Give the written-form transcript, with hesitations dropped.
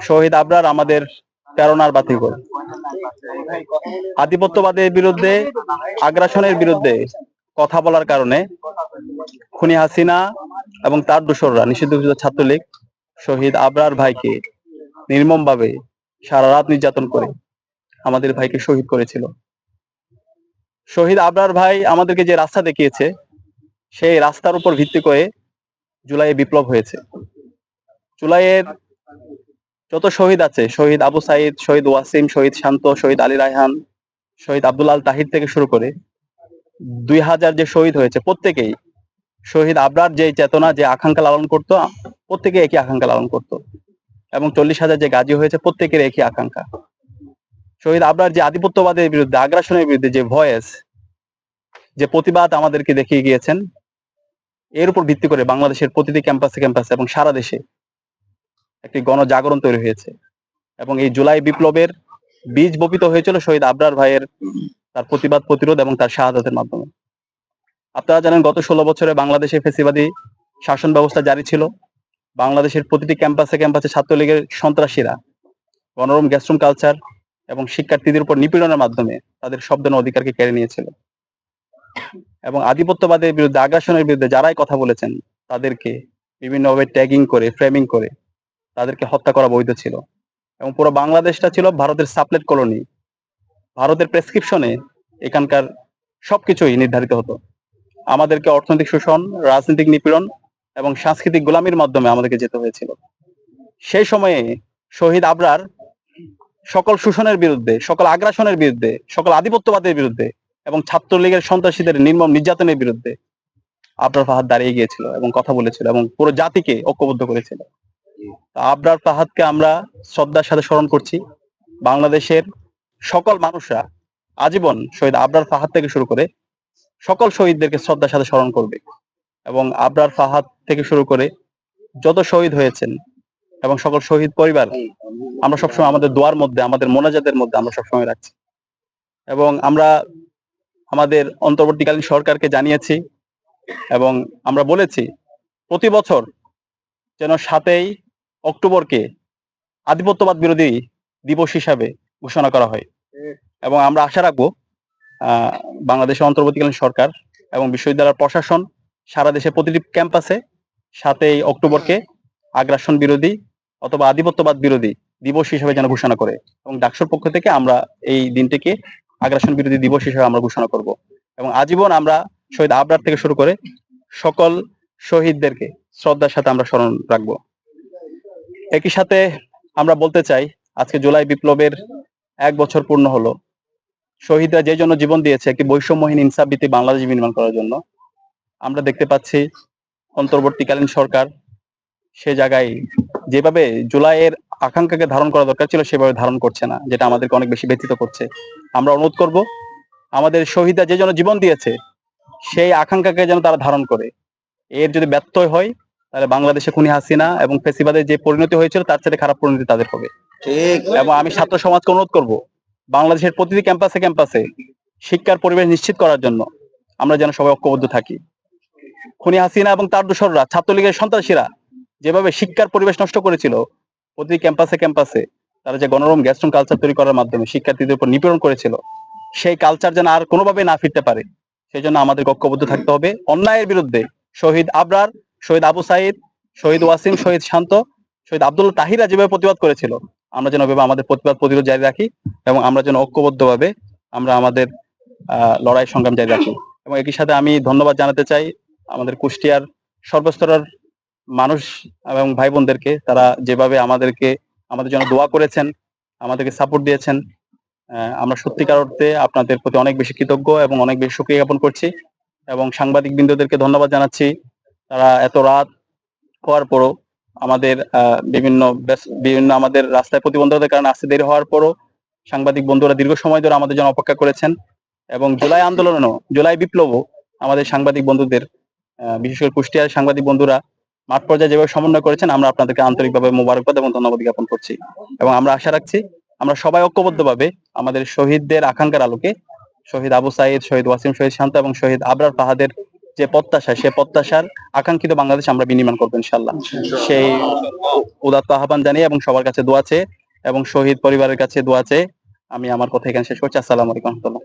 শহীদ আবরার আমাদের প্রেরণার বাতিঘর। আধিপত্যবাদের বিরুদ্ধে, আগ্রাসনের বিরুদ্ধে কথা বলার কারণে খুনি হাসিনা এবং তার দোসররা নিষিদ্ধ ঘোষিত ছাত্রলীগ শহীদ আবরার ভাইকে নির্মমভাবে সারা রাত নির্যাতন করে আমাদের ভাইকে শহীদ করেছিল। শহীদ আবরার ভাই আমাদেরকে যে রাস্তা দেখিয়েছে, সেই রাস্তার উপর ভিত্তি করে জুলাইয়ে বিপ্লব হয়েছে। জুলাইয়ের যত শহীদ আছে, শহীদ আবু সাইদ, শহীদ ওয়াসিম, শহীদ শান্ত, শহীদ আলী রায়হান, শহীদ আব্দুল আল তাহির থেকে শুরু করে 2000 যে শহীদ হয়েছে, প্রত্যেকেই শহীদ আবরার যে চেতনা, যে আকাঙ্ক্ষা লালন করতো, প্রত্যেকে একই আকাঙ্ক্ষা লালন করতো। এবং 40,000 যে গাজী হয়েছে, প্রত্যেকের একই আকাঙ্ক্ষা। শহীদ আবরার যে আধিপত্যবাদের বিরুদ্ধে, আগ্রাসনের বিরুদ্ধে যে ভয়েস, যে প্রতিবাদ আমাদেরকে দেখিয়ে গিয়েছেন, এর উপর ভিত্তি করে বাংলাদেশের প্রতিটি ক্যাম্পাসে ক্যাম্পাসে এবং সারা দেশে একটি গণজাগরণ তৈরি হয়েছে। এবং এই জুলাই বিপ্লবের বীজ বপিত হয়েছিল শহীদ আবরার ভাইয়ের তার প্রতিবাদ, প্রতিরোধ এবং তার শাহাদাতের মাধ্যমে। আপনারা জানেন, গত 16 বছরে বাংলাদেশে ফ্যাসিবাদী শাসন ব্যবস্থা জারি ছিল। বাংলাদেশের প্রতিটি ক্যাম্পাসে ক্যাম্পাসে ছাত্রলীগের সন্ত্রাসীরা গণরুম, গেস্টরুম কালচার এবং শিক্ষার্থীদের উপর নিপীড়নের মাধ্যমে তাদের শব্দের অধিকারকে কেড়ে নিয়েছিল। এবং আধিপত্যবাদের বিরুদ্ধে, আগ্রাসনের বিরুদ্ধে যারাই কথা বলেছেন, তাদেরকে বিভিন্নভাবে ট্যাগিং করে, ফ্রেমিং করে তাদেরকে হত্যা করা বৈধ ছিল। এবং পুরো বাংলাদেশটা ছিল ভারতের সাপ্লেট কলোনি। ভারতের প্রেসক্রিপশনে এখানকার সবকিছুই নির্ধারিত হতো। আমাদেরকে অর্থনৈতিক শোষণ, রাজনৈতিক নিপীড়ন এবং সাংস্কৃতিক গোলামির মাধ্যমে আমাদেরকে যেতে হয়েছিল। সেই সময়ে শহীদ আবরার সকল শোষণের বিরুদ্ধে, সকল আগ্রাসনের বিরুদ্ধে, সকল আধিপত্যবাদের বিরুদ্ধে এবং ছাত্রলীগের সন্ত্রাসীদের নির্মম নির্যাতনের বিরুদ্ধে আবরার ফাহাদ দাঁড়িয়ে গিয়েছিল এবং কথা বলেছিল এবং পুরো জাতিকে ঐক্যবদ্ধ করেছিল। আবরার ফাহাদকে আমরা শ্রদ্ধার সাথে স্মরণ করছি। বাংলাদেশের সকল মানুষরা আজীবন শহীদ আবরার ফাহাদ থেকে শুরু করে সকল শহীদদেরকে শ্রদ্ধার সাথে স্মরণ করবে। এবং আবরার ফাহাদ থেকে শুরু করে যত শহীদ হয়েছেন এবং সকল শহীদ পরিবার আমরা সবসময় আমাদের দোয়ার মধ্যে, আমাদের মোনাজাতের মধ্যে আমরা সবসময় রাখছি। এবং আমরা আমাদের অন্তর্বর্তীকালীন সরকারকে জানিয়েছি এবং আমরা বলেছি, প্রতি বছর যেন 7ই অক্টোবরকে আধিপত্যবাদ বিরোধী দিবস হিসাবে ঘোষণা করা হয়। এবং আমরা আশা রাখবো বাংলাদেশের অন্তর্বর্তীকালীন সরকার এবং বিশ্ববিদ্যালয় প্রশাসন সারা দেশে প্রতিটি ক্যাম্পাসে 7ই অক্টোবরকে আগ্রাসন বিরোধী অথবা আধিপত্যবাদ বিরোধী দিবস হিসেবে যেন ঘোষণা করে। এবং ডাকসুর পক্ষ থেকে আমরা এই দিনটিকে আগ্রাসন বিরোধী দিবস হিসেবে আমরা ঘোষণা করব। এবং আজীবন আমরা শহীদ আবরার থেকে শুরু করে সকল শহীদদেরকে শ্রদ্ধার সাথে আমরা স্মরণ রাখবো। একই সাথে আমরা বলতে চাই, আজকে জুলাই বিপ্লবের 1 বছর পূর্ণ হলো। শহীদরা যে জন্য জীবন দিয়েছে একটি বৈষম্যহীন ইনসাফ ভিত্তিক বাংলাদেশ নির্মাণ করার জন্য। আমরা দেখতে পাচ্ছি অন্তর্বর্তীকালীন সরকার সে জায়গায় যেভাবে জুলাইয়ের আকাঙ্ক্ষাকে ধারণ করা দরকার ছিল সেভাবে ধারণ করছে না, যেটা আমাদেরকে অনেক বেশি ব্যথিত করছে। আমরা অনুরোধ করব, আমাদের শহীদরা যে জন্য জীবন দিয়েছে সেই আকাঙ্ক্ষাকে যেন তারা ধারণ করে। এর যদি ব্যর্থ হয়, তাহলে বাংলাদেশে খুনি হাসিনা এবং ফ্যাসিবাদের যে পরিণতি হয়েছিল তার সাথে খারাপ পরিণতি তাদের হবে। এবং আমি ছাত্র সমাজকে অনুরোধ করব, বাংলাদেশের প্রতিটি ক্যাম্পাসে ক্যাম্পাসে শিক্ষার পরিবেশ নিশ্চিত করার জন্য আমরা যেন সবাই ঐক্যবদ্ধ থাকি। খুনি হাসিনা এবং তার দোসররা, ছাত্রলীগের সন্ত্রাসীরা যেভাবে শিক্ষার পরিবেশ নষ্ট করেছিল, প্রতিটি ক্যাম্পাসে ক্যাম্পাসে তারা যে গণরুম, গেস্টরুম কালচার তৈরি করার মাধ্যমে শিক্ষার্থীদের উপর নিপীড়ন করেছিল, সেই কালচার যেন আর কোনোভাবে না ফিরতে পারে, সেই জন্য আমাদের ঐক্যবদ্ধ থাকতে হবে। অন্যায়ের বিরুদ্ধে শহীদ আবরার, শহীদ আবু সাইদ, শহীদ ওয়াসিম, শহীদ শান্ত, শহীদ আব্দুল তাহিরা যেভাবে প্রতিবাদ করেছিল, আমরা যেন ওইভাবে আমাদের প্রতিবাদ প্রতিরোধ জারি রাখি এবং আমরা যেন ঐক্যবদ্ধভাবে আমরা আমাদের লড়াই সংগ্রাম জারি রাখি। এবং একই সাথে আমি ধন্যবাদ জানাতে চাই আমাদের কুষ্টিয়ার সর্বস্তরের মানুষ এবং ভাই বোনদেরকে, তারা যেভাবে আমাদের জন্য দোয়া করেছেন, আমাদেরকে সাপোর্ট দিয়েছেন। আমরা সত্যিকার অর্থে আপনাদের প্রতি অনেক বেশি কৃতজ্ঞ এবং অনেক বেশি শুকরিয়া জ্ঞাপন করছি। এবং সাংবাদিক বৃন্দদেরকে ধন্যবাদ জানাচ্ছি, তারা এত রাত হওয়ার পরও আমাদের বিভিন্ন আমাদের রাস্তায় প্রতিবন্ধকতার কারণে আসতে দেরি হওয়ার পরও সাংবাদিক বন্ধুরা দীর্ঘ সময় ধরে আমাদের জন্য অপেক্ষা করেছেন। এবং জুলাই আন্দোলনও, জুলাই বিপ্লবও আমাদের সাংবাদিক বন্ধুদের, বিশেষ করে কুষ্টিয়ার সাংবাদিক বন্ধুরা মাঠ পর্যায়ে যেভাবে সমন্বয় করেছেন, আমরা আপনাদেরকে আন্তরিকভাবে মোবারকবাদ এবং ধন্যবাদ জ্ঞাপন করছি। এবং আমরা আশা রাখছি আমরা সবাই ঐক্যবদ্ধভাবে আমাদের শহীদদের আকাঙ্ক্ষার আলোকে, শহীদ আবু সাইদ, শহীদ ওয়াসিম, শহীদ শান্ত এবং শহীদ আবরার ফাহাদের যে প্রত্যাশা, সে প্রত্যাশার আকাঙ্ক্ষিত বাংলাদেশ আমরা বিনির্মাণ করবো ইনশাল্লাহ। সেই উদাত্ত আহ্বান জানিয়ে এবং সবার কাছে দোয়া চেয়ে এবং শহীদ পরিবারের কাছে দোয়া চেয়ে আমি আমার কথা এখানে শেষ করছি। আসসালামু আলাইকুম রহমতুল্লাহ।